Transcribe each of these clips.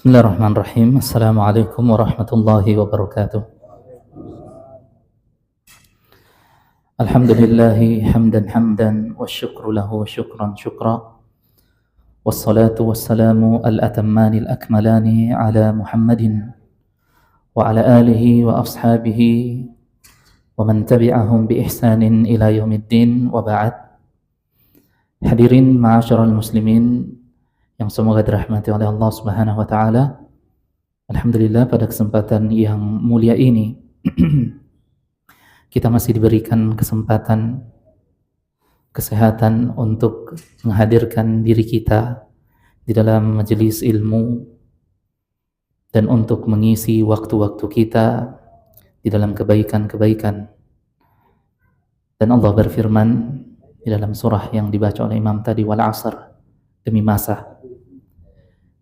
Bismillahirrahmanirrahim. Assalamualaikum warahmatullahi wabarakatuh. Alhamdulillahi hamdan hamdan wa syukru lahu syukran syukra. Wassalatu wassalamu al-atammani al-akmalani ala Muhammadin wa ala alihi wa ashabihi wa man tabi'ahum bi ihsanin ila yaumiddin wa ba'd. Hadirin ma'asyiral muslimin yang semoga dirahmati oleh Allah Subhanahu wa taala. Alhamdulillah, pada kesempatan yang mulia ini kita masih diberikan kesempatan kesehatan untuk menghadirkan diri kita di dalam majelis ilmu dan untuk mengisi waktu-waktu kita di dalam kebaikan-kebaikan. Dan Allah berfirman di dalam surah yang dibaca oleh Imam tadi, wal 'asr, demi masa.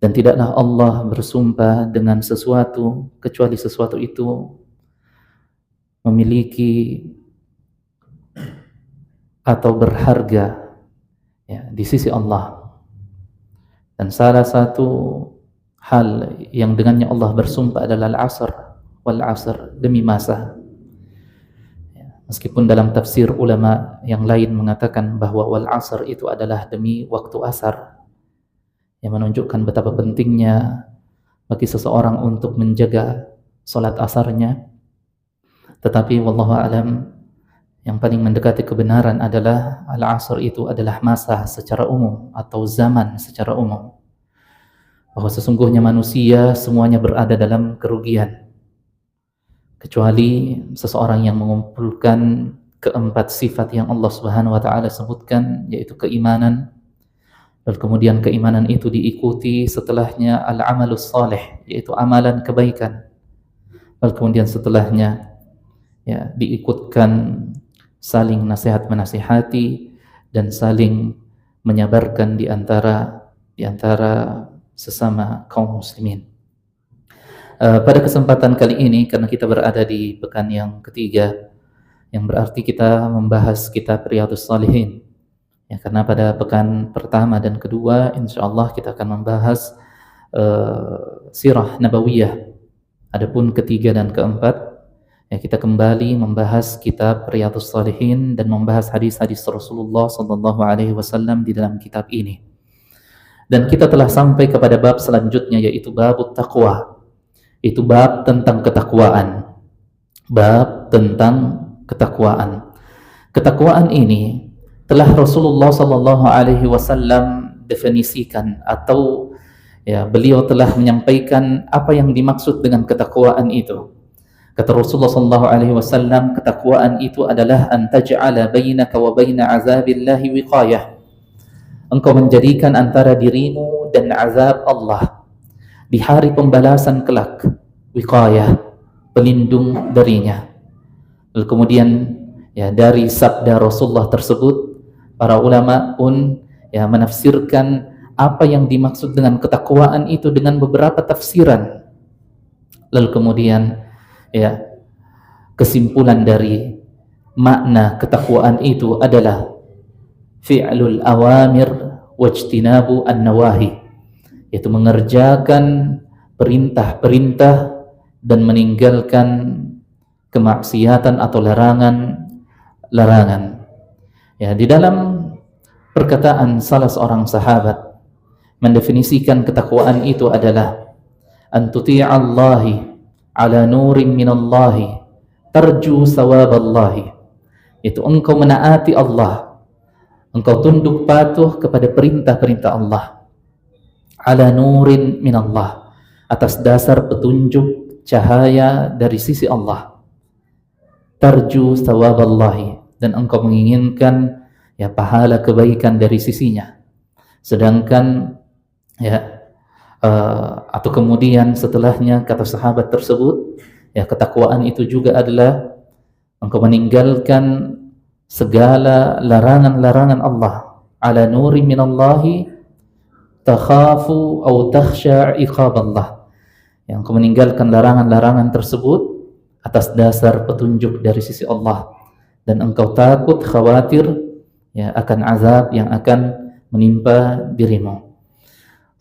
Dan tidaklah Allah bersumpah dengan sesuatu kecuali sesuatu itu memiliki atau berharga di sisi Allah. Dan salah satu hal yang dengannya Allah bersumpah adalah al-'asr, wal 'asr, demi masa. Meskipun dalam tafsir ulama yang lain mengatakan bahwa wal 'asr itu adalah demi waktu asar, yang menunjukkan betapa pentingnya bagi seseorang untuk menjaga salat asarnya. Tetapi wallahu alam, yang paling mendekati kebenaran adalah al-'asr itu adalah masa secara umum atau zaman secara umum, bahwa sesungguhnya manusia semuanya berada dalam kerugian kecuali seseorang yang mengumpulkan keempat sifat yang Allah Subhanahu wa taala sebutkan, yaitu keimanan. Dan kemudian keimanan itu diikuti setelahnya al-amalus salih, yaitu amalan kebaikan. Lalu kemudian setelahnya diikutkan saling nasihat menasihati dan saling menyabarkan di antara sesama kaum muslimin. Pada kesempatan kali ini, karena kita berada di pekan yang ketiga, yang berarti kita membahas kitab Riyadhus Shalihin. Karena pada pekan pertama dan kedua insyaallah kita akan membahas sirah nabawiyah. Adapun ketiga dan keempat kita kembali membahas kitab Riyadhus Shalihin dan membahas hadis-hadis Rasulullah sallallahu alaihi wasallam di dalam kitab ini. Dan kita telah sampai kepada bab selanjutnya, yaitu bab taqwa. Itu bab tentang ketakwaan. Bab tentang ketakwaan. Ketakwaan ini telah Rasulullah sallallahu alaihi wasallam definisikan, atau beliau telah menyampaikan apa yang dimaksud dengan ketakwaan itu. Kata Rasulullah sallallahu alaihi wasallam, ketakwaan itu adalah an taj'ala bainaka wa baina azabillahi wiqayah. Engkau menjadikan antara dirimu dan azab Allah di hari pembalasan kelak wiqayah, pelindung darinya. Lalu kemudian dari sabda Rasulullah tersebut, para ulama pun menafsirkan apa yang dimaksud dengan ketakwaan itu dengan beberapa tafsiran. Lalu kemudian kesimpulan dari makna ketakwaan itu adalah fi'lul awamir wajtinabu an-nawahi, yaitu mengerjakan perintah-perintah dan meninggalkan kemaksiatan atau larangan-larangan. Di dalam perkataan salah seorang sahabat mendefinisikan ketakwaan itu adalah an tuti'allahi ala nurin minallahi tarju sawaballahi, itu engkau menaati Allah, engkau tunduk patuh kepada perintah-perintah Allah, ala nurin minallah, atas dasar petunjuk cahaya dari sisi Allah, tarju sawaballahi, dan engkau menginginkan pahala kebaikan dari sisinya. Sedangkan atau kemudian setelahnya kata sahabat tersebut, ketakwaan itu juga adalah engkau meninggalkan segala larangan-larangan Allah, ala nuri minallahi takhafu atau takhsha iqaballah, yang engkau meninggalkan larangan-larangan tersebut atas dasar petunjuk dari sisi Allah, dan engkau takut, khawatir akan azab yang akan menimpa dirimu.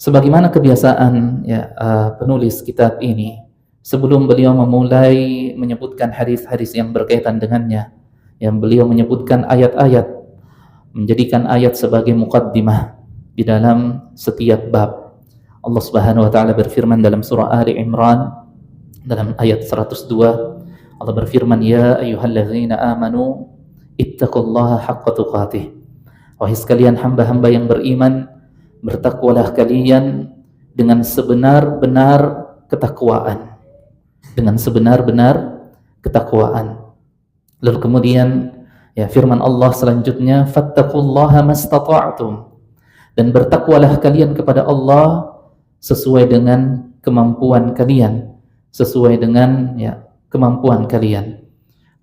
Sebagaimana kebiasaan ya penulis kitab ini, sebelum beliau memulai menyebutkan hadis-hadis yang berkaitan dengannya, yang beliau menyebutkan ayat-ayat, menjadikan ayat sebagai muqaddimah di dalam setiap bab. Allah Subhanahu wa taala berfirman dalam surah Ali Imran dalam ayat 102, Allah berfirman, ya ayyuhalladzina amanu ittaqullaha haqqa tuqatih. Wahai sekalian hamba-hamba yang beriman, bertakwalah kalian dengan sebenar-benar ketakwaan. Dengan sebenar-benar ketakwaan. Lalu kemudian ya firman Allah selanjutnya, fattaqullaha mastata'tum. Dan bertakwalah kalian kepada Allah sesuai dengan kemampuan kalian, sesuai dengan ya kemampuan kalian.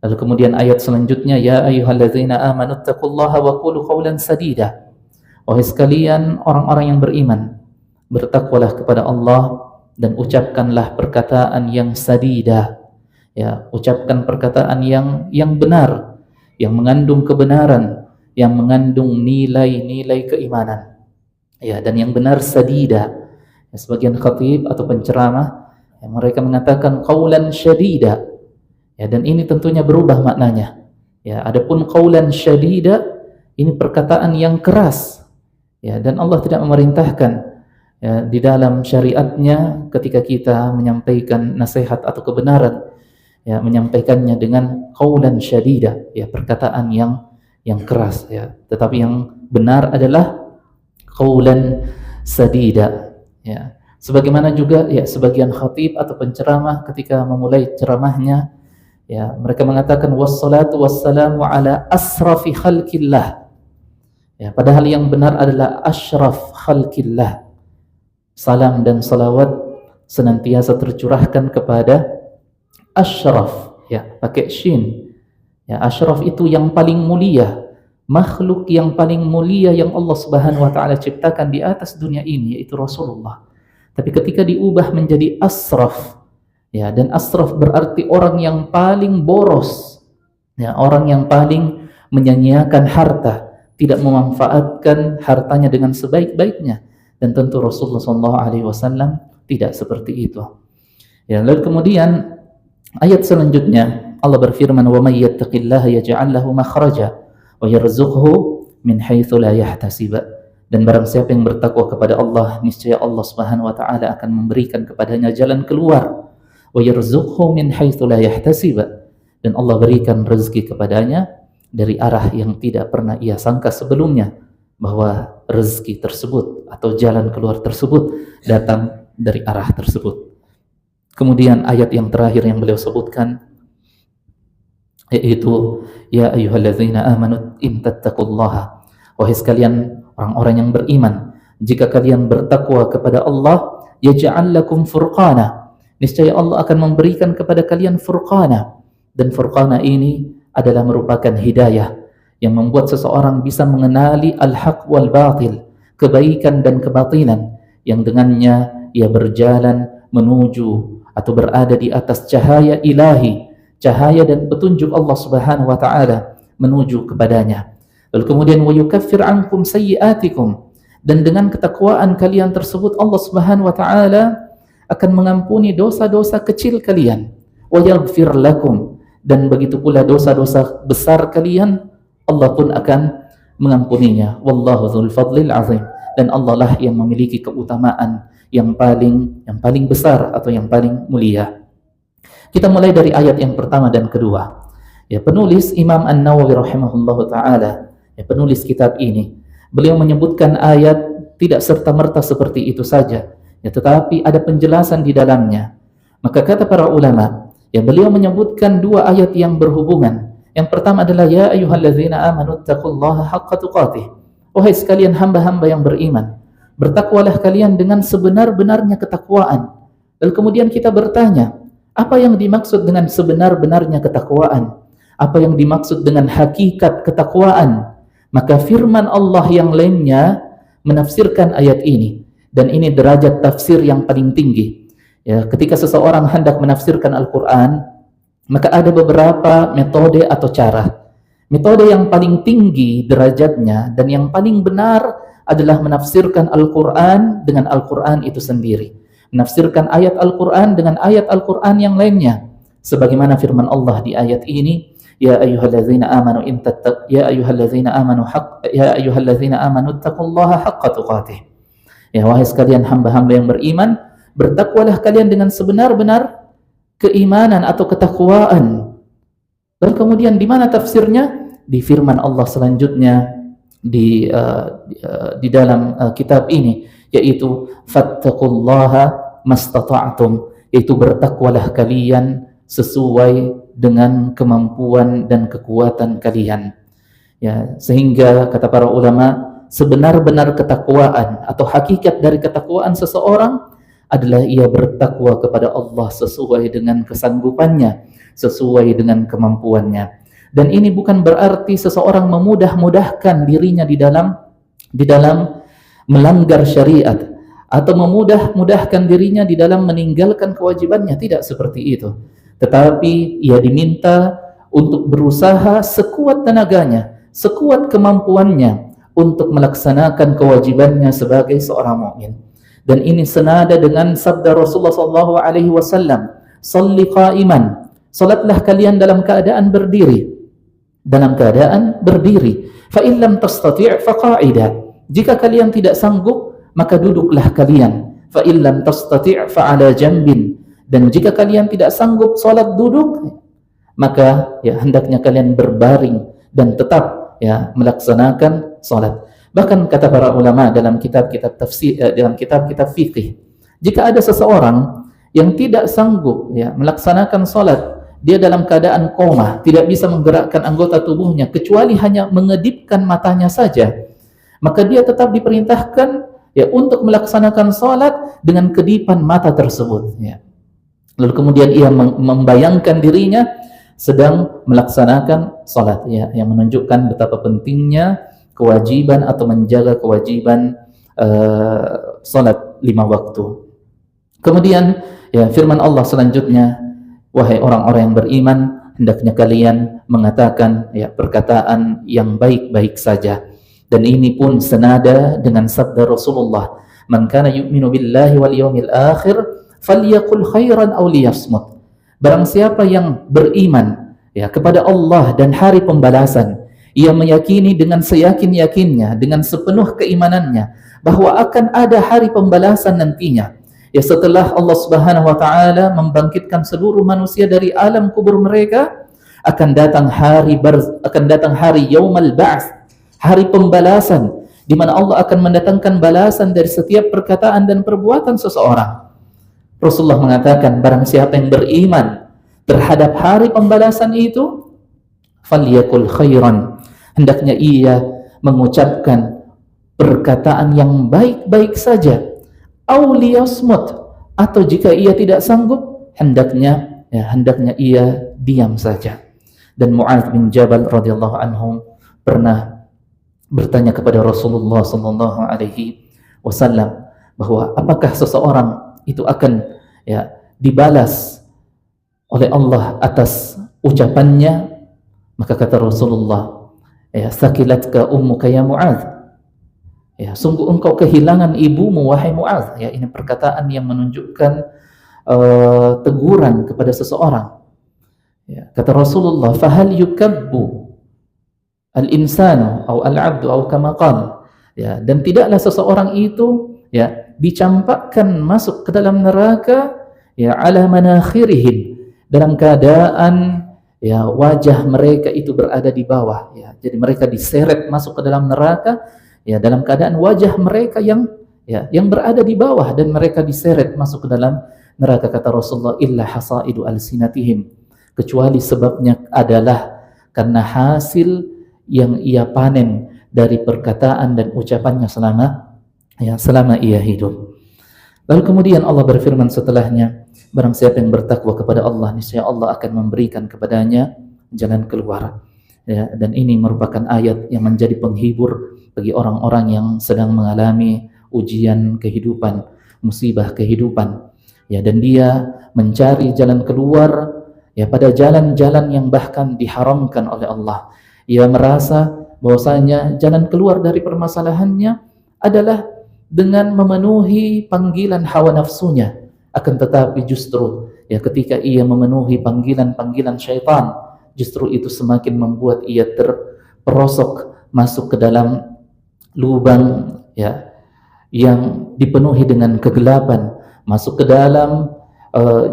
Lalu kemudian ayat selanjutnya, ya ayyuhalladzina amanu taqullaha wa qulu qawlan sadida. Wahai sekalian orang-orang yang beriman, bertakwalah kepada Allah dan ucapkanlah perkataan yang sadida. Ya, ucapkan perkataan yang benar, yang mengandung kebenaran, yang mengandung nilai-nilai keimanan. Ya, dan yang benar sadida. Ya, sebagian khatib atau penceramah ya, mereka mengatakan qaulan syadida. Ya, dan ini tentunya berubah maknanya. Ya, adapun qaulan syadida ini perkataan yang keras. Ya, dan Allah tidak memerintahkan ya, di dalam syariatnya ketika kita menyampaikan nasihat atau kebenaran, ya, menyampaikannya dengan qaulan syadida, ya, perkataan yang keras, ya. Tetapi yang benar adalah qaulan sadida. Ya. Sebagaimana juga ya sebagian khatib atau penceramah ketika memulai ceramahnya, ya, mereka mengatakan wassalatu wassalamu ala asrafi khalqillah. Ya, padahal yang benar adalah asyraf khalqillah. Salam dan salawat senantiasa tercurahkan kepada asyraf, ya, pakai shin. Ya, asyraf itu yang paling mulia, makhluk yang paling mulia yang Allah Subhanahu wa taala ciptakan di atas dunia ini, yaitu Rasulullah. Tapi ketika diubah menjadi asraf, ya, dan asraf berarti orang yang paling boros, ya, orang yang paling menyanyiakan harta, tidak memanfaatkan hartanya dengan sebaik-baiknya. Dan tentu Rasulullah SAW tidak seperti itu. Ya, lalu kemudian ayat selanjutnya Allah berfirman, wa may yattaqillaha yaj'al lahu makhraja wa yarzuqhu min haitsu la yahtasib. Dan barang siapa yang bertakwa kepada Allah, niscaya Allah Subhanahu wa taala akan memberikan kepadanya jalan keluar. Wa yarzuqhu min haitsu la yahtasib. Dan Allah berikan rezeki kepadanya dari arah yang tidak pernah ia sangka sebelumnya, bahwa rezeki tersebut atau jalan keluar tersebut datang dari arah tersebut. Kemudian ayat yang terakhir yang beliau sebutkan yaitu ya ayyuhalladzina amanu in tattaqullaha. Wahai sekalian orang-orang yang beriman, jika kalian bertakwa kepada Allah, yaj'al lakum furqana. Niscaya Allah akan memberikan kepada kalian furqana. Dan furqana ini adalah merupakan hidayah yang membuat seseorang bisa mengenali al-haq wal batil, kebaikan dan kebatilan, yang dengannya ia berjalan menuju atau berada di atas cahaya ilahi, cahaya dan petunjuk Allah Subhanahu wa taala menuju kepadanya. Lalu kemudian wa yukaffir ankum sayyi'atikum, dan dengan ketakwaan kalian tersebut Allah Subhanahu wa taala akan mengampuni dosa-dosa kecil kalian, wa yaghfir lakum, dan begitu pula dosa-dosa besar kalian Allah pun akan mengampuninya. Wallahu dzul fadlil azim, dan Allah lah yang memiliki keutamaan yang paling besar atau yang paling mulia. Kita mulai dari ayat yang pertama dan kedua. Ya, penulis Imam An-Nawawi rahimahullahu taala, ya, penulis kitab ini, beliau menyebutkan ayat tidak serta-merta seperti itu saja, ya, tetapi ada penjelasan di dalamnya. Maka kata para ulama, ya, beliau menyebutkan dua ayat yang berhubungan. Yang pertama adalah ya ayyuhalladzina amanu taqullaha haqqa tuqatih. Wahai sekalian hamba-hamba yang beriman, bertakwalah kalian dengan sebenar-benarnya ketakwaan. Lalu kemudian kita bertanya, apa yang dimaksud dengan sebenar-benarnya ketakwaan? Apa yang dimaksud dengan hakikat ketakwaan? Maka firman Allah yang lainnya menafsirkan ayat ini, dan ini derajat tafsir yang paling tinggi. Ya, ketika seseorang hendak menafsirkan Al-Quran, maka ada beberapa metode atau cara. Metode yang paling tinggi derajatnya dan yang paling benar adalah menafsirkan Al-Quran dengan Al-Quran itu sendiri, menafsirkan ayat Al-Quran dengan ayat Al-Quran yang lainnya, sebagaimana firman Allah di ayat ini, ya ayyuhalladzina amanu taqullaha haqqa tuqatih. Ya, wahai sekalian hamba-hamba yang beriman, bertakwalah kalian dengan sebenar-benar keimanan atau ketakwaan. Lalu kemudian di mana tafsirnya? Di firman Allah selanjutnya di dalam kitab ini, yaitu fattaqullaha mastata'tum, yaitu bertakwalah kalian sesuai dengan kemampuan dan kekuatan kalian. Ya, sehingga kata para ulama, sebenar-benar ketakwaan atau hakikat dari ketakwaan seseorang adalah ia bertakwa kepada Allah sesuai dengan kesanggupannya, sesuai dengan kemampuannya. Dan ini bukan berarti seseorang memudah-mudahkan dirinya di dalam melanggar syariat atau memudah-mudahkan dirinya di dalam meninggalkan kewajibannya, tidak seperti itu. Tetapi ia diminta untuk berusaha sekuat tenaganya, sekuat kemampuannya untuk melaksanakan kewajibannya sebagai seorang mukmin. Dan ini senada dengan sabda Rasulullah SAW, "Shalli qa'iman." Salatlah kalian dalam keadaan berdiri. Dalam keadaan berdiri. Fa in lam tastati' fa qa'ida. Jika kalian tidak sanggup, maka duduklah kalian. Fa in lam tastati' fa 'ala jambin. Dan jika kalian tidak sanggup salat duduk, maka ya hendaknya kalian berbaring dan tetap ya melaksanakan salat. Bahkan kata para ulama dalam kitab-kitab tafsir, dalam kitab-kitab fikih, jika ada seseorang yang tidak sanggup ya melaksanakan salat, dia dalam keadaan koma, tidak bisa menggerakkan anggota tubuhnya kecuali hanya mengedipkan matanya saja, maka dia tetap diperintahkan ya untuk melaksanakan salat dengan kedipan mata tersebut ya. Lalu kemudian ia membayangkan dirinya sedang melaksanakan salat ya, yang menunjukkan betapa pentingnya kewajiban atau menjaga kewajiban salat 5 waktu. Kemudian ya firman Allah selanjutnya, wahai orang-orang yang beriman, hendaknya kalian mengatakan ya perkataan yang baik-baik saja. Dan ini pun senada dengan sabda Rasulullah, "Man kana yu'minu billahi wal yawmil akhir falyaqul khairan aw liyasmut." Barang siapa yang beriman ya kepada Allah dan hari pembalasan, ia meyakini dengan seyakin-yakinnya, dengan sepenuh keimanannya bahwa akan ada hari pembalasan nantinya. Ya setelah Allah Subhanahu wa taala membangkitkan seluruh manusia dari alam kubur mereka, akan datang hari yaumul ba'ts, hari pembalasan, di mana Allah akan mendatangkan balasan dari setiap perkataan dan perbuatan seseorang. Rasulullah mengatakan, barang siapa yang beriman terhadap hari pembalasan itu, falyakul khairan, hendaknya ia mengucapkan perkataan yang baik-baik saja, aw liyasmut, atau jika ia tidak sanggup, hendaknya ia diam saja. Dan Mu'adz bin Jabal radhiyallahu anhu pernah bertanya kepada Rasulullah sallallahu alaihi wasallam bahwa apakah seseorang itu akan ya dibalas oleh Allah atas ucapannya. Maka kata Rasulullah, ya sakilatka ummuka ya Mu'adz, ya sungguh engkau kehilangan ibumu wahai Mu'adz. Ya, ini perkataan yang menunjukkan teguran kepada seseorang. Ya, kata Rasulullah, fahal yukabbu al-insanu atau al-'abdu atau kama qala. Ya, dan tidaklah seseorang itu ya dicampakkan masuk ke dalam neraka ya ala manakhirihim, dalam keadaan ya wajah mereka itu berada di bawah ya. Jadi mereka diseret masuk ke dalam neraka ya dalam keadaan wajah mereka yang berada di bawah, dan mereka diseret masuk ke dalam neraka. Kata Rasulullah, illa hasaidu alsinatihim, kecuali sebabnya adalah karena hasil yang ia panen dari perkataan dan ucapannya selama ia hidup. Lalu kemudian Allah berfirman setelahnya, barang siapa yang bertakwa kepada Allah, niscaya Allah akan memberikan kepadanya jalan keluar. Ya, dan ini merupakan ayat yang menjadi penghibur bagi orang-orang yang sedang mengalami ujian kehidupan, musibah kehidupan. Ya, dan dia mencari jalan keluar ya pada jalan-jalan yang bahkan diharamkan oleh Allah. Ia merasa bahwasanya jalan keluar dari permasalahannya adalah dengan memenuhi panggilan hawa nafsunya. Akan tetapi justru ya ketika ia memenuhi panggilan-panggilan syaitan, justru itu semakin membuat ia terperosok masuk ke dalam lubang ya yang dipenuhi dengan kegelapan, masuk ke dalam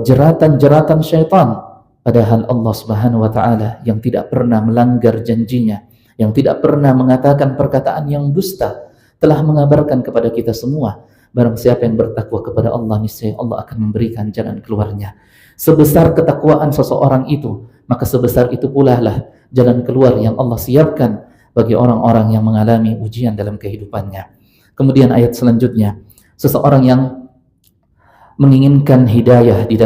jeratan-jeratan syaitan. Padahal Allah Subhanahu wa taala yang tidak pernah melanggar janjinya, yang tidak pernah mengatakan perkataan yang dusta, telah mengabarkan kepada kita semua, barang siapa yang bertakwa kepada Allah, niscaya Allah akan memberikan jalan keluarnya. Sebesar ketakwaan seseorang itu, maka sebesar itu pula lah jalan keluar yang Allah siapkan bagi orang-orang yang mengalami ujian dalam kehidupannya. Kemudian ayat selanjutnya, seseorang yang menginginkan hidayah di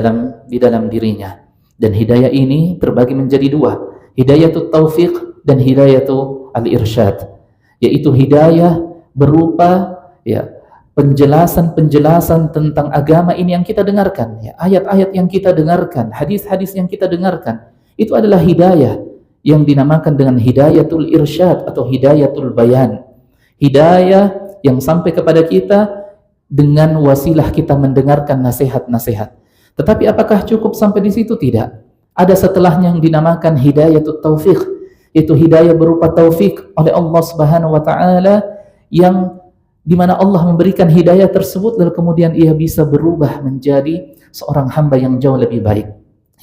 dalam dirinya, dan hidayah ini terbagi menjadi dua, hidayatut taufiq dan hidayatut al-irsyad, yaitu hidayah berupa ya penjelasan-penjelasan tentang agama ini yang kita dengarkan, ya, ayat-ayat yang kita dengarkan, hadis-hadis yang kita dengarkan, itu adalah hidayah yang dinamakan dengan hidayatul irsyad atau hidayatul bayan. Hidayah yang sampai kepada kita dengan wasilah kita mendengarkan nasihat-nasihat. Tetapi apakah cukup sampai di situ? Tidak. Ada setelahnya yang dinamakan hidayatut taufiq, yaitu hidayah berupa taufik oleh Allah Subhanahu wa taala, yang dimana Allah memberikan hidayah tersebut lalu kemudian ia bisa berubah menjadi seorang hamba yang jauh lebih baik.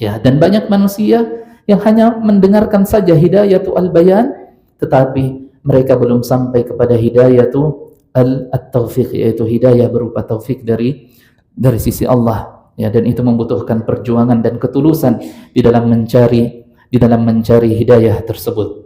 Ya, dan banyak manusia yang hanya mendengarkan saja hidayatul al-bayan, tetapi mereka belum sampai kepada hidayatul al-taufiq, yaitu hidayah berupa taufik dari sisi Allah. Ya, dan itu membutuhkan perjuangan dan ketulusan di dalam mencari hidayah tersebut.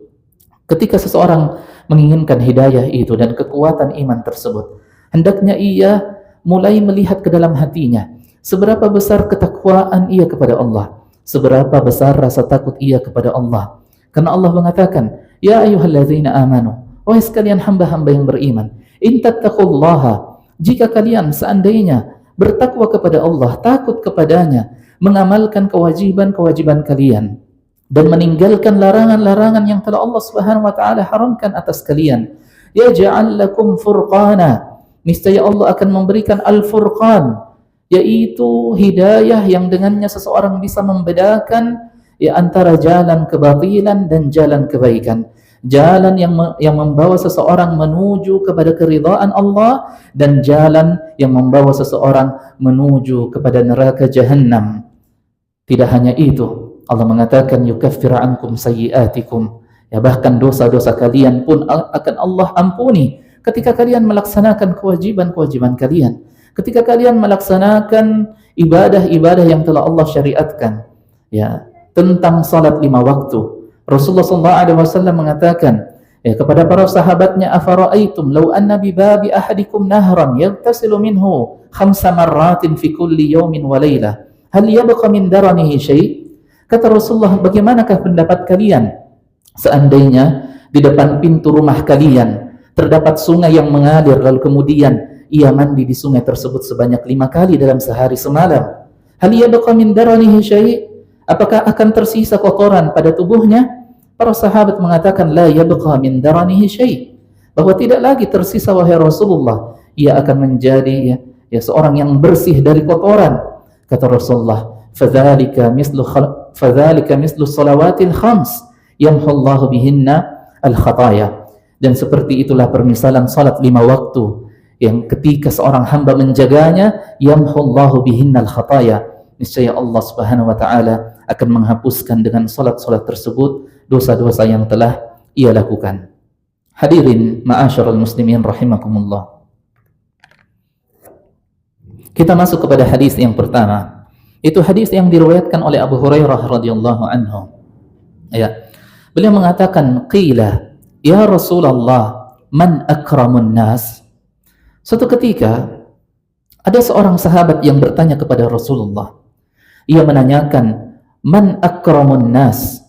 Ketika seseorang menginginkan hidayah itu dan kekuatan iman tersebut, hendaknya ia mulai melihat ke dalam hatinya, seberapa besar ketakwaan ia kepada Allah, seberapa besar rasa takut ia kepada Allah. Karena Allah mengatakan, ya ayyuhalladzina amanu, wahai sekalian hamba-hamba yang beriman, in tattaqullaha, jika kalian seandainya bertakwa kepada Allah, takut kepadanya, mengamalkan kewajiban-kewajiban kalian, dan meninggalkan larangan-larangan yang telah Allah Subhanahu wa taala haramkan atas kalian, yaj'al lakum furqana, niscaya Allah akan memberikan al-furqan, yaitu hidayah yang dengannya seseorang bisa membedakan ya antara jalan kebatilan dan jalan kebaikan, jalan yang membawa seseorang menuju kepada keridhaan Allah, dan jalan yang membawa seseorang menuju kepada neraka Jahannam. Tidak hanya itu, Allah mengatakan yukaffir ankum sayyiatikum, ya bahkan dosa-dosa kalian pun akan Allah ampuni ketika kalian melaksanakan kewajiban-kewajiban kalian, ketika kalian melaksanakan ibadah-ibadah yang telah Allah syariatkan. Ya, tentang salat 5 waktu, Rasulullah SAW mengatakan ya kepada para sahabatnya, afara'aitum law anna bi babi ahadikum nahran yaghtasilu minhu 5 marratin fi kulli yawmin wa laylah hal yabqa min daranihi syai'. Kata Rasulullah, bagaimanakah pendapat kalian seandainya di depan pintu rumah kalian terdapat sungai yang mengalir, lalu kemudian ia mandi di sungai tersebut sebanyak 5 kali dalam sehari semalam, hal yabqa min daranihi syai', apakah akan tersisa kotoran pada tubuhnya? Para sahabat mengatakan, la yabqa min daranihi syai', bahwa tidak lagi tersisa wahai Rasulullah, ia akan menjadi ya seorang yang bersih dari kotoran. Kata Rasulullah, fadzalika mislu salawatil khams yamhullahu bihinna al-khataya. Dan seperti itulah permisalan salat 5 waktu yang ketika seorang hamba menjaganya, yamhullahu bihinna al-khataya, niscaya Allah Subhanahu wa taala akan menghapuskan dengan salat-salat tersebut dosa-dosa yang telah ia lakukan. Hadirin ma'asyiral muslimin rahimakumullah. Kita masuk kepada hadis yang pertama. Itu hadis yang diriwayatkan oleh Abu Hurairah radhiyallahu anhu. Ya. Beliau mengatakan, qila ya Rasulullah, man akramun nas? Suatu ketika ada seorang sahabat yang bertanya kepada Rasulullah. Ia menanyakan, man akramun nas?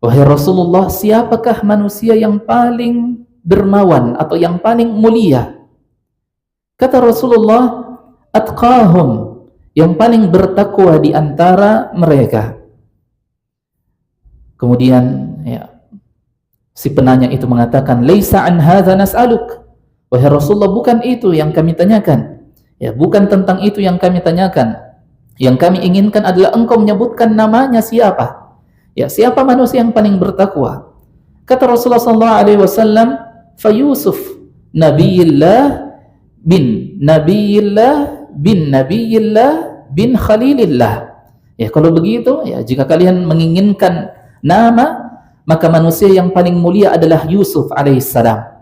Wahai Rasulullah, siapakah manusia yang paling dermawan atau yang paling mulia? Kata Rasulullah, atqahum, yang paling bertakwa di antara mereka. Kemudian ya, si penanya itu mengatakan, laisa an hadza nas'aluk. Wahai Rasulullah, bukan itu yang kami tanyakan. Ya, bukan tentang itu yang kami tanyakan. Yang kami inginkan adalah engkau menyebutkan namanya siapa. Ya, siapa manusia yang paling bertakwa? Kata Rasulullah sallallahu alaihi wasallam, "Fa Yusuf nabiyillah bin nabiyillah bin nabiyillah bin khalilillah." Ya, kalau begitu, ya jika kalian menginginkan nama, maka manusia yang paling mulia adalah Yusuf alaihissalam.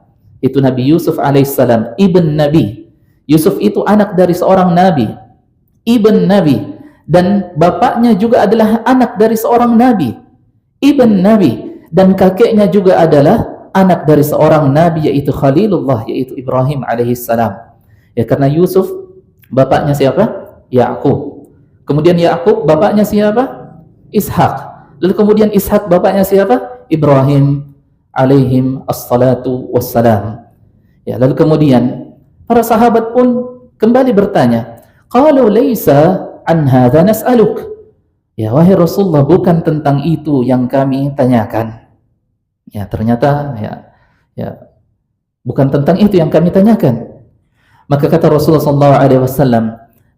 Itu Nabi Yusuf alaihissalam, ibn Nabi. Yusuf itu anak dari seorang Nabi, ibn Nabi, dan bapaknya juga adalah anak dari seorang Nabi, ibn Nabi, dan kakeknya juga adalah anak dari seorang Nabi, yaitu Khalilullah, yaitu Ibrahim alaihissalam. Ya, karena Yusuf bapaknya siapa? Yakub. Kemudian Yakub bapaknya siapa? Ishak. Lalu kemudian Ishak bapaknya siapa? Ibrahim alaihim assalatu wassalam. Ya, lalu kemudian para sahabat pun kembali bertanya, qalu laisa an hadza nas'aluk. Ya, wahai Rasulullah, bukan tentang itu yang kami tanyakan. Ya, ternyata ya bukan tentang itu yang kami tanyakan. Maka kata Rasulullah sallallahu alaihi wasallam,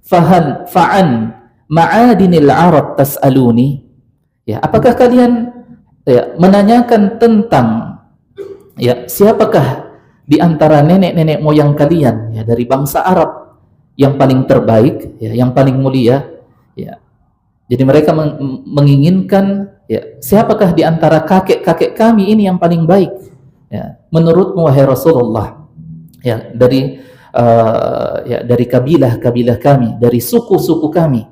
fa'an ma'adinil arab tas'aluni. Ya, apakah kalian menanyakan tentang siapakah di antara nenek-nenek moyang kalian dari bangsa Arab yang paling terbaik, yang paling mulia, ya. Jadi mereka menginginkan siapakah di antara kakek-kakek kami ini yang paling baik, menurutmu wahai Rasulullah, dari kabilah-kabilah kami, dari suku-suku kami.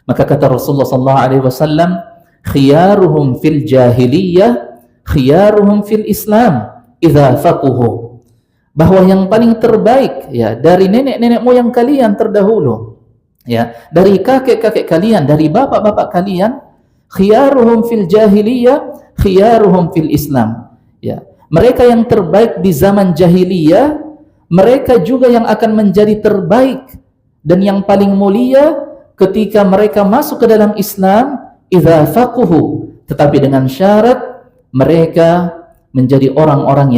Maka kata Rasulullah sallallahu alaihi wasallam, khiyaruhum fil jahiliyah khiyaruhum fil Islam idza faquhu. Bahwa yang paling terbaik dari nenek-nenek moyang kalian terdahulu, dari kakek-kakek kalian, dari bapak-bapak kalian, khiyaruhum fil jahiliyah khiyaruhum fil Islam. Mereka yang terbaik di zaman jahiliyah, mereka juga yang akan menjadi terbaik dan yang paling mulia ketika mereka masuk ke dalam Islam, idza faquhu, tetapi dengan syarat mereka menjadi orang-orang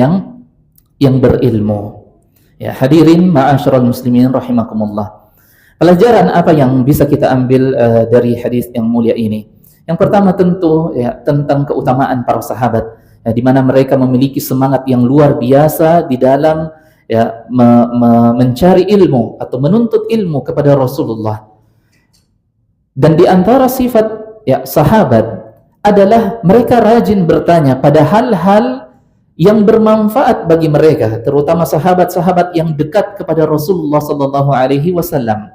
yang berilmu. Ya, hadirin ma'asyiral muslimin rahimakumullah. Pelajaran apa yang bisa kita ambil dari hadis yang mulia ini? Yang pertama tentu tentang keutamaan para sahabat, di mana mereka memiliki semangat yang luar biasa di dalam mencari ilmu atau menuntut ilmu kepada Rasulullah. Dan di antara sifat sahabat adalah mereka rajin bertanya pada hal-hal yang bermanfaat bagi mereka, terutama sahabat-sahabat yang dekat kepada Rasulullah sallallahu alaihi wasallam.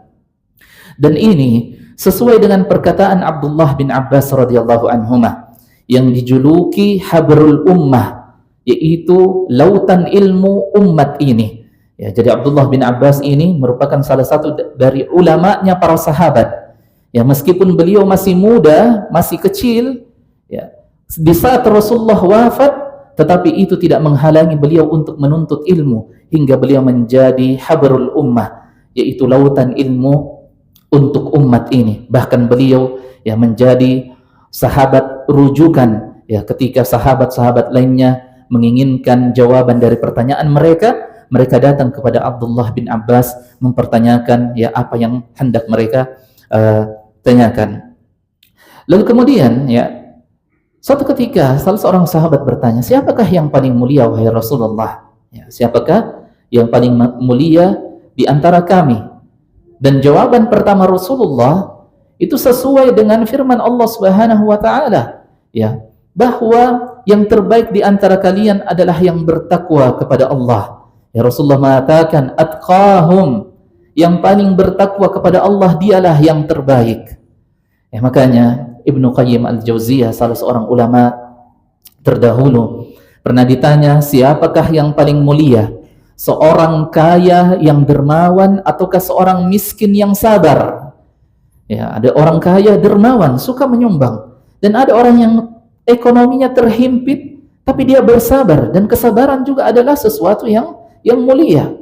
Dan ini sesuai dengan perkataan Abdullah bin Abbas radhiyallahu anhuma yang dijuluki habrul ummah, yaitu lautan ilmu umat ini. Jadi Abdullah bin Abbas ini merupakan salah satu dari ulamanya para sahabat. Meskipun beliau masih muda, masih kecil, di saat Rasulullah wafat, tetapi itu tidak menghalangi beliau untuk menuntut ilmu hingga beliau menjadi habrul ummah, yaitu lautan ilmu untuk umat ini. Bahkan beliau menjadi sahabat rujukan ketika sahabat-sahabat lainnya menginginkan jawaban dari pertanyaan mereka, mereka datang kepada Abdullah bin Abbas mempertanyakan apa yang hendak mereka tanyakan. Lalu kemudian suatu ketika salah seorang sahabat bertanya, siapakah yang paling mulia wahai Rasulullah? Siapakah yang paling mulia di antara kami? Dan jawaban pertama Rasulullah itu sesuai dengan firman Allah Subhanahu wa taala, bahwa yang terbaik di antara kalian adalah yang bertakwa kepada Allah. Rasulullah mengatakan atqahum, yang paling bertakwa kepada Allah dialah yang terbaik. Makanya Ibnu Qayyim al-Jauziyah, salah seorang ulama terdahulu, pernah ditanya, siapakah yang paling mulia? Seorang kaya yang dermawan ataukah seorang miskin yang sabar? Ada orang kaya dermawan, suka menyumbang, dan ada orang yang ekonominya terhimpit tapi dia bersabar, dan kesabaran juga adalah sesuatu yang mulia.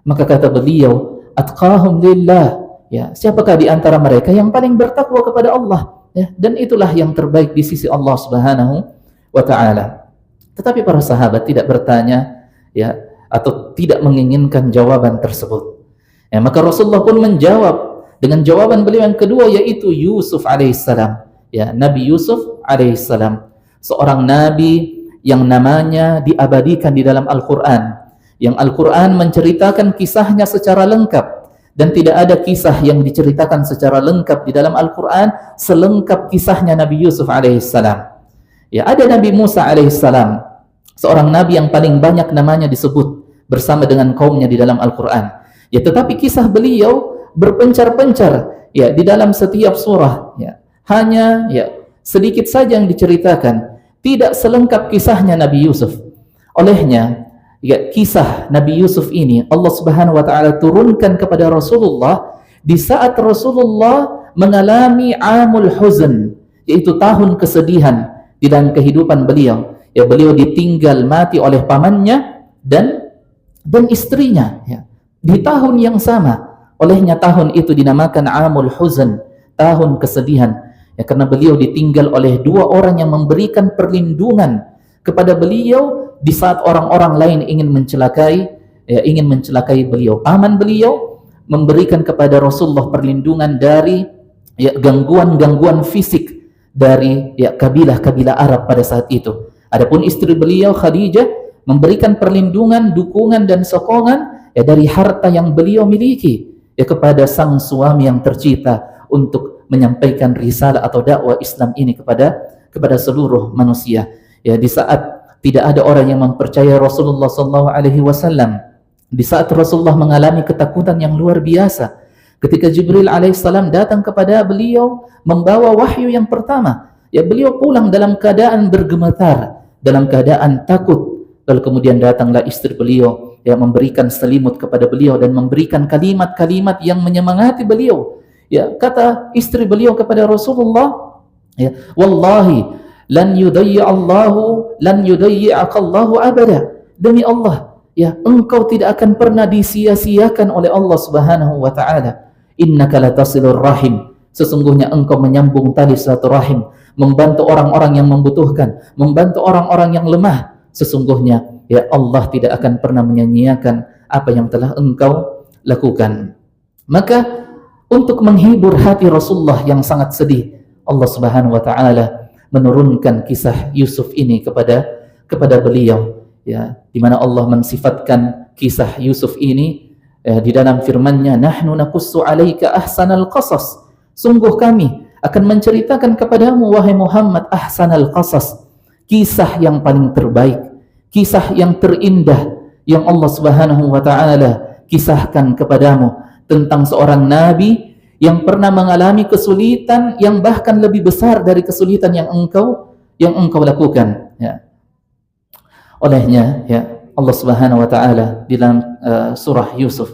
Maka kata beliau, atqahum lillah, siapakah di antara mereka yang paling bertakwa kepada Allah, dan itulah yang terbaik di sisi Allah Subhanahu wa taala. Tetapi para sahabat tidak bertanya atau tidak menginginkan jawaban tersebut. Ya, maka Rasulullah pun menjawab dengan jawaban beliau yang kedua, yaitu Yusuf alaihissalam. Ya, Nabi Yusuf alaihissalam, seorang nabi yang namanya diabadikan di dalam Al-Quran, yang Al-Quran menceritakan kisahnya secara lengkap, dan tidak ada kisah yang diceritakan secara lengkap di dalam Al-Quran selengkap kisahnya Nabi Yusuf alaihissalam. Ya, ada Nabi Musa alaihissalam, seorang nabi yang paling banyak namanya disebut bersama dengan kaumnya di dalam Al-Quran. Ya, tetapi kisah beliau berpencar-pencar ya di dalam setiap surah. Ya, hanya ya sedikit saja yang diceritakan, tidak selengkap kisahnya Nabi Yusuf. Olehnya, ya, kisah Nabi Yusuf ini Allah Subhanahu wa taala turunkan kepada Rasulullah di saat Rasulullah mengalami amul huzn, yaitu tahun kesedihan di dalam kehidupan beliau. Ya, beliau ditinggal mati oleh pamannya dan istrinya ya, di tahun yang sama. Olehnya tahun itu dinamakan amul huzn, tahun kesedihan. Ya, karena beliau ditinggal oleh dua orang yang memberikan perlindungan kepada beliau di saat orang-orang lain ingin mencelakai beliau. Paman beliau memberikan kepada Rasulullah perlindungan dari ya gangguan-gangguan fisik dari ya kabilah-kabilah Arab pada saat itu. Adapun istri beliau Khadijah memberikan perlindungan, dukungan dan sokongan ya dari harta yang beliau miliki ya kepada sang suami yang tercinta untuk menyampaikan risalah atau dakwah Islam ini kepada seluruh manusia. Ya, di saat tidak ada orang yang mempercayai Rasulullah SAW, di saat Rasulullah mengalami ketakutan yang luar biasa, ketika Jibril alaihissalam datang kepada beliau membawa wahyu yang pertama, ya beliau pulang dalam keadaan bergemetar, dalam keadaan takut. Lalu kemudian datanglah istri beliau yang memberikan selimut kepada beliau dan memberikan kalimat-kalimat yang menyemangati beliau. Ya, kata istri beliau kepada Rasulullah, ya, wallahi lan yudayyi'akallahu abada. Demi Allah, ya, engkau tidak akan pernah disia-siakan oleh Allah Subhanahu wa taala. Innaka latasilur rahim. Sesungguhnya engkau menyambung tali silaturahim, membantu orang-orang yang membutuhkan, membantu orang-orang yang lemah. Sesungguhnya ya Allah tidak akan pernah menyia-nyiakan apa yang telah engkau lakukan. Maka untuk menghibur hati Rasulullah yang sangat sedih, Allah Subhanahu wa taala menurunkan kisah Yusuf ini kepada beliau, ya, di mana Allah mensifatkan kisah Yusuf ini di dalam firman-Nya, nahnu naqussu 'alaika ahsanal qasas. Sungguh kami akan menceritakan kepadamu wahai Muhammad ahsanal qasas, kisah yang paling terbaik, kisah yang terindah yang Allah Subhanahu wa taala kisahkan kepadamu tentang seorang nabi yang pernah mengalami kesulitan yang bahkan lebih besar dari kesulitan yang engkau lakukan, ya. Olehnya ya Allah Subhanahu wa taala di dalam surah Yusuf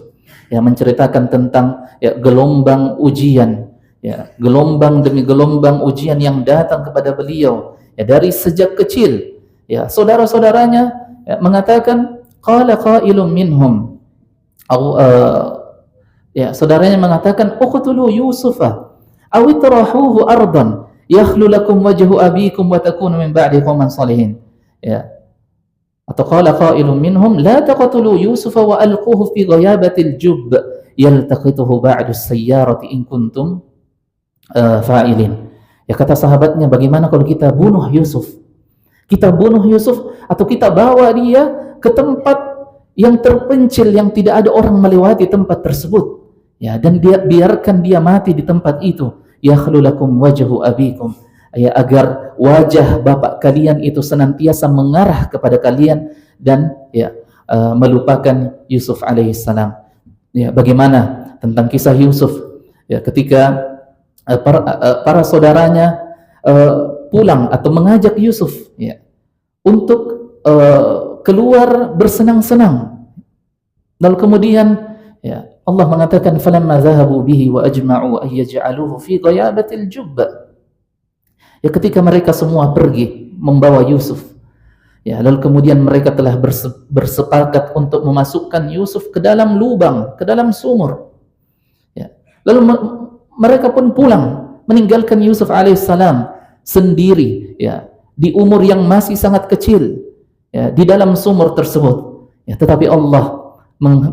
ya menceritakan tentang ya gelombang ujian, ya, gelombang demi gelombang ujian yang datang kepada beliau ya dari sejak kecil. Ya, saudara-saudaranya ya, mengatakan qala qailum minhum ya, saudaranya mengatakan uqtulu Yusufa aw itrahuhu ardan yakhlu lakum wajhu abikum wa takunu min ba'di qauman salihin. Ya. Atau qala qailum minhum la taqtulu Yusufa wa alquhu fi ghayabatil jubb yaltaqituhu ba'du as-sayyarati in kuntum fa'ilin. Ya, kata sahabatnya, bagaimana kalau kita bunuh Yusuf? Kita bunuh Yusuf atau kita bawa dia ke tempat yang terpencil yang tidak ada orang melewati tempat tersebut. Ya, dan biarkan dia mati di tempat itu. Yakhlu lakum wajhu abikum. Ya, agar wajah bapak kalian itu senantiasa mengarah kepada kalian dan ya melupakan Yusuf alaihissalam. Ya, bagaimana tentang kisah Yusuf? Ya, ketika para saudaranya pulang atau mengajak Yusuf ya untuk keluar bersenang-senang. Lalu kemudian ya Allah mengatakan falamma zahabu bihi wa ajma'u ay yaj'aluhu fi ghayabatil jubb. Ya, ketika mereka semua pergi membawa Yusuf, ya, lalu kemudian mereka telah bersepakat untuk memasukkan Yusuf ke dalam lubang, ke dalam sumur. Ya. Lalu mereka pun pulang meninggalkan Yusuf alaihissalam sendiri, ya, di umur yang masih sangat kecil, ya, di dalam sumur tersebut. Ya, tetapi Allah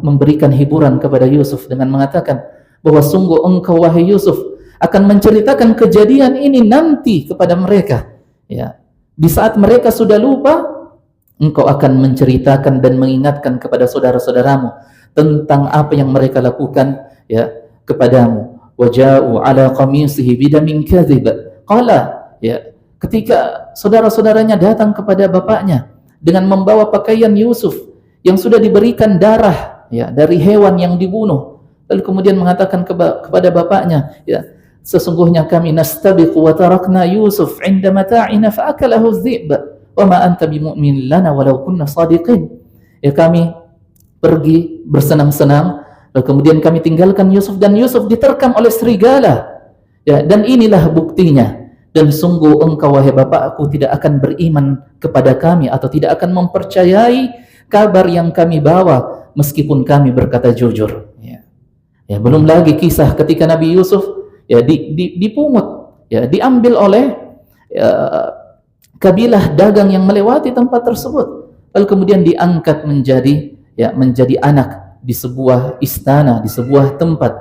memberikan hiburan kepada Yusuf dengan mengatakan bahwa sungguh engkau wahai Yusuf akan menceritakan kejadian ini nanti kepada mereka. Ya, di saat mereka sudah lupa, engkau akan menceritakan dan mengingatkan kepada saudara-saudaramu tentang apa yang mereka lakukan ya kepadamu. Waja'u ala qamisihi bidamin kadhib. Qala, ya, ketika saudara-saudaranya datang kepada bapaknya dengan membawa pakaian Yusuf yang sudah diberikan darah ya dari hewan yang dibunuh, lalu kemudian mengatakan kepada bapaknya, ya, sesungguhnya kami nastabiqu wa tarakna Yusuf 'inda mata'ina fa akalahu adh-dhi'b wa ma anta bimu'min lana walau kunna shadiqin. Ya, kami pergi bersenang-senang, lalu kemudian kami tinggalkan Yusuf dan Yusuf diterkam oleh serigala. Ya, dan inilah buktinya. Dan sungguh engkau wahai bapakku tidak akan beriman kepada kami atau tidak akan mempercayai kabar yang kami bawa meskipun kami berkata jujur. Ya, ya, belum lagi kisah ketika Nabi Yusuf ya dipungut, ya, diambil oleh kabilah dagang yang melewati tempat tersebut, lalu kemudian diangkat menjadi anak di sebuah istana, di sebuah tempat,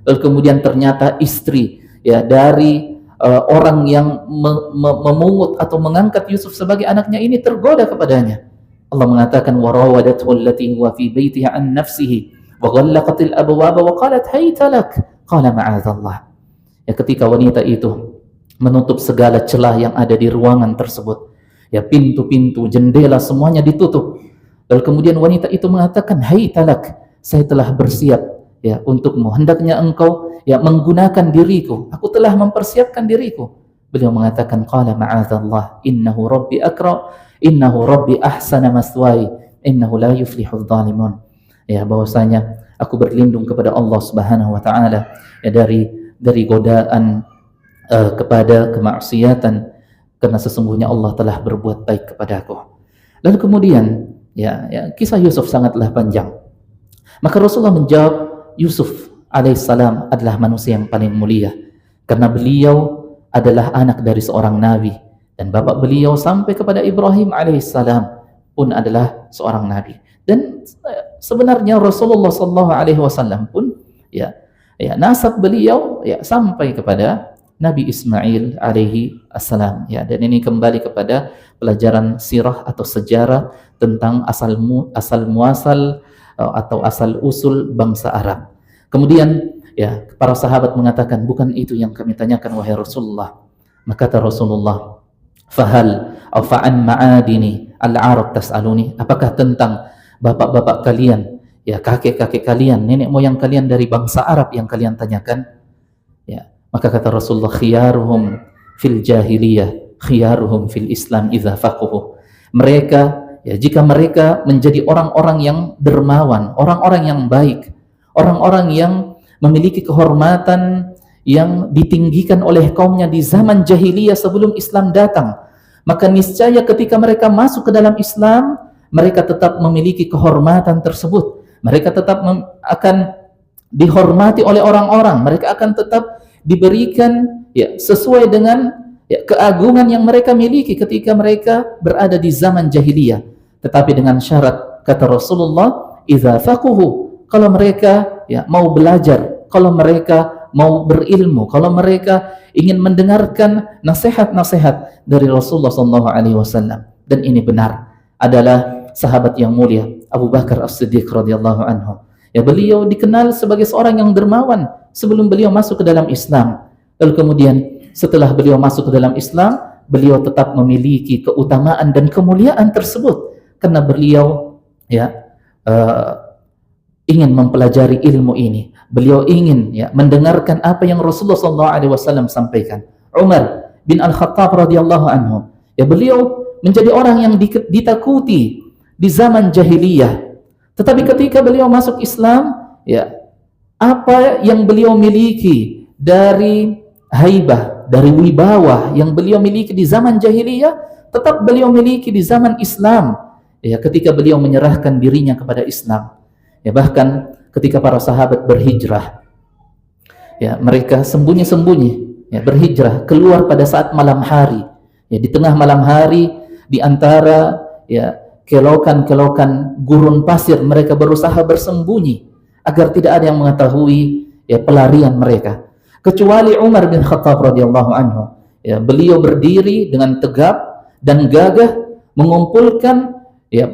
lalu kemudian ternyata istri ya dari orang yang memungut atau mengangkat Yusuf sebagai anaknya ini tergoda kepadanya. Allah mengatakan warawadathu allati huwa fi baitiha an nafsihi wa ghallaqatil abwaba wa qalat hayta lak qala ma'adzallah. Ya, ketika wanita itu menutup segala celah yang ada di ruangan tersebut, ya, pintu-pintu, jendela semuanya ditutup. Lalu kemudian wanita itu mengatakan, hayta lak, saya telah bersiap ya untukmu, hendaknya engkau ya menggunakan diriku, aku telah mempersiapkan diriku. Beliau mengatakan qala ma'adzallah innahu rabbi akra innahu rabbi ahsana maswai innahu la yuflihudz zalimun. Ya, bahwasanya aku berlindung kepada Allah Subhanahu wa taala ya dari godaan kepada kemaksiatan, karena sesungguhnya Allah telah berbuat baik kepadaku. Lalu kemudian ya kisah Yusuf sangatlah panjang. Maka Rasulullah menjawab, Yusuf alaihissalam adalah manusia yang paling mulia karena beliau adalah anak dari seorang nabi, dan bapak beliau sampai kepada Ibrahim alaihissalam pun adalah seorang nabi. Dan sebenarnya Rasulullah sallallahu alaihi wasallam pun ya nasab beliau ya sampai kepada Nabi Ismail alaihi assalam ya. Dan ini kembali kepada pelajaran sirah atau sejarah tentang asal muasal atau asal usul bangsa Arab. Kemudian ya para sahabat mengatakan, bukan itu yang kami tanyakan wahai Rasulullah. Maka kata Rasulullah, fahal aw fa'an ma'adini al-arab tas'aluni, apakah tentang bapak-bapak kalian, ya kakek-kakek kalian, nenek moyang kalian dari bangsa Arab yang kalian tanyakan? Ya, maka kata Rasulullah, khiyaruhum fil jahiliyah khiyaruhum fil Islam idza faquhu. Mereka ya jika mereka menjadi orang-orang yang dermawan, orang-orang yang baik, orang-orang yang memiliki kehormatan yang ditinggikan oleh kaumnya di zaman jahiliyah sebelum Islam datang, maka niscaya ketika mereka masuk ke dalam Islam, mereka tetap memiliki kehormatan tersebut. Mereka tetap akan dihormati oleh orang-orang. Mereka akan tetap diberikan ya sesuai dengan ya keagungan yang mereka miliki ketika mereka berada di zaman jahiliyah. Tetapi dengan syarat, kata Rasulullah, idza faquhu, kalau mereka ya mau belajar, kalau mereka mau berilmu, kalau mereka ingin mendengarkan nasihat-nasihat dari Rasulullah SAW. Dan ini benar adalah sahabat yang mulia Abu Bakar As-Siddiq radhiyallahu anhu. Ya, beliau dikenal sebagai seorang yang dermawan sebelum beliau masuk ke dalam Islam. Lalu kemudian setelah beliau masuk ke dalam Islam, beliau tetap memiliki keutamaan dan kemuliaan tersebut karena beliau ya ingin mempelajari ilmu ini. Beliau ingin ya mendengarkan apa yang Rasulullah SAW sampaikan. Umar bin Al-Khattab radhiyallahu anhu, ya beliau menjadi orang yang ditakuti di zaman jahiliyah. Tetapi ketika beliau masuk Islam, ya apa yang beliau miliki dari haibah, dari wibawa yang beliau miliki di zaman jahiliyah, tetap beliau miliki di zaman Islam. Ya, ketika beliau menyerahkan dirinya kepada Islam. Ya, bahkan ketika para sahabat berhijrah, ya mereka sembunyi-sembunyi, ya berhijrah keluar pada saat malam hari. Ya, di tengah malam hari, di antara ya kelokan-kelokan gurun pasir, mereka berusaha bersembunyi agar tidak ada yang mengetahui ya pelarian mereka. Kecuali Umar bin Khattab radhiyallahu anhu, ya, beliau berdiri dengan tegap dan gagah mengumpulkan ya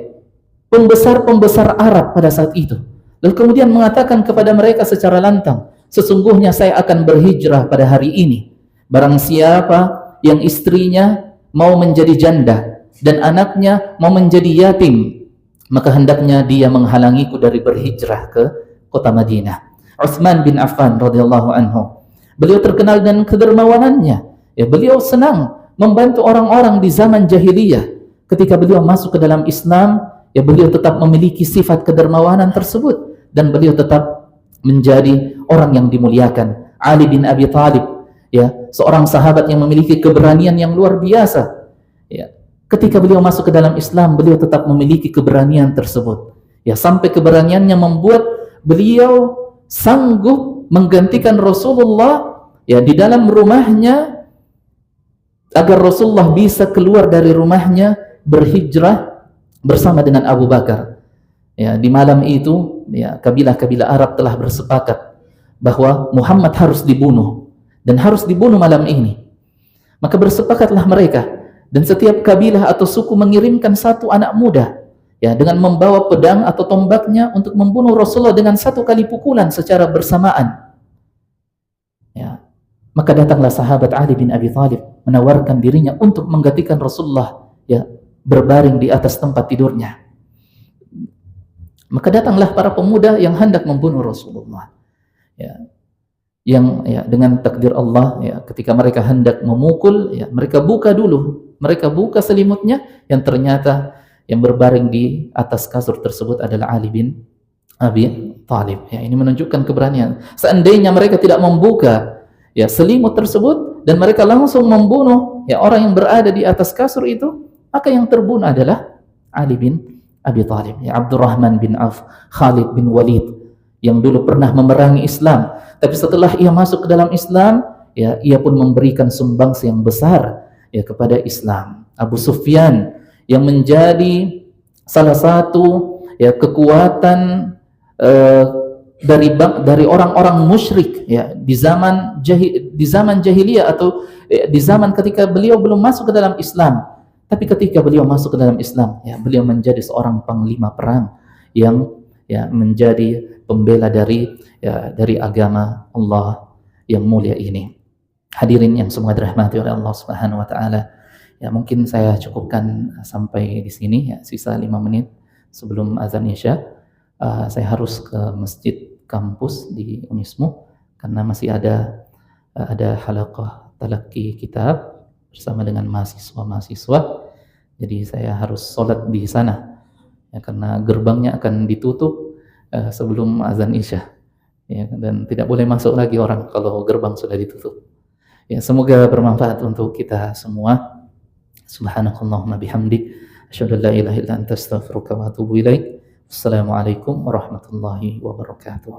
pembesar-pembesar Arab pada saat itu. Lalu kemudian mengatakan kepada mereka secara lantang, sesungguhnya saya akan berhijrah pada hari ini. Barang siapa yang istrinya mau menjadi janda dan anaknya mau menjadi yatim, maka hendaknya dia menghalangiku dari berhijrah ke kota Madinah. Utsman bin Affan radhiyallahu anhu, beliau terkenal dengan kedermawanannya. Ya, beliau senang membantu orang-orang di zaman jahiliyah. Ketika beliau masuk ke dalam Islam, ya beliau tetap memiliki sifat kedermawanan tersebut dan beliau tetap menjadi orang yang dimuliakan. Ali bin Abi Thalib, ya, seorang sahabat yang memiliki keberanian yang luar biasa. Ya, ketika beliau masuk ke dalam Islam, beliau tetap memiliki keberanian tersebut. Ya, sampai keberaniannya membuat beliau sanggup menggantikan Rasulullah ya di dalam rumahnya agar Rasulullah bisa keluar dari rumahnya berhijrah bersama dengan Abu Bakar. Ya, di malam itu ya kabilah-kabilah Arab telah bersepakat bahwa Muhammad harus dibunuh dan harus dibunuh malam ini. Maka bersepakatlah mereka dan setiap kabilah atau suku mengirimkan satu anak muda ya dengan membawa pedang atau tombaknya untuk membunuh Rasulullah dengan satu kali pukulan secara bersamaan. Ya. Maka datanglah sahabat Ali bin Abi Thalib menawarkan dirinya untuk menggantikan Rasulullah ya berbaring di atas tempat tidurnya. Maka datanglah para pemuda yang hendak membunuh Rasulullah. Ya. Yang ya dengan takdir Allah ya ketika mereka hendak memukul ya mereka buka dulu. Mereka buka selimutnya yang ternyata yang berbaring di atas kasur tersebut adalah Ali bin Abi Thalib. Ya, ini menunjukkan keberanian. Seandainya mereka tidak membuka ya selimut tersebut dan mereka langsung membunuh ya orang yang berada di atas kasur itu, maka yang terbunuh adalah Ali bin Abi Thalib, ya Abdurrahman bin Auf, Khalid bin Walid yang dulu pernah memerangi Islam, tapi setelah ia masuk ke dalam Islam, ya ia pun memberikan sumbangsi yang besar ya kepada Islam. Abu Sufyan yang menjadi salah satu ya kekuatan dari orang-orang musyrik ya di zaman jahiliyah atau di zaman ketika beliau belum masuk ke dalam Islam. Tapi ketika beliau masuk ke dalam Islam, ya beliau menjadi seorang panglima perang yang ya menjadi pembela dari agama Allah yang mulia ini. Hadirin yang semua dirahmati oleh Allah Subhanahu wa taala. Ya, mungkin saya cukupkan sampai di sini ya, sisa 5 menit sebelum azan Isya. Saya harus ke masjid kampus di Unismu karena masih ada halaqah talaqi kitab bersama dengan mahasiswa-mahasiswa. Jadi saya harus sholat di sana ya, karena gerbangnya akan ditutup sebelum azan Isya ya, dan tidak boleh masuk lagi orang kalau gerbang sudah ditutup. Ya, semoga bermanfaat untuk kita semua. Subhanakallahumma bihamdik asyhadu an la ilaha illa anta astaghfiruka wa atubu ilaik. Assalamualaikum warahmatullahi wabarakatuh.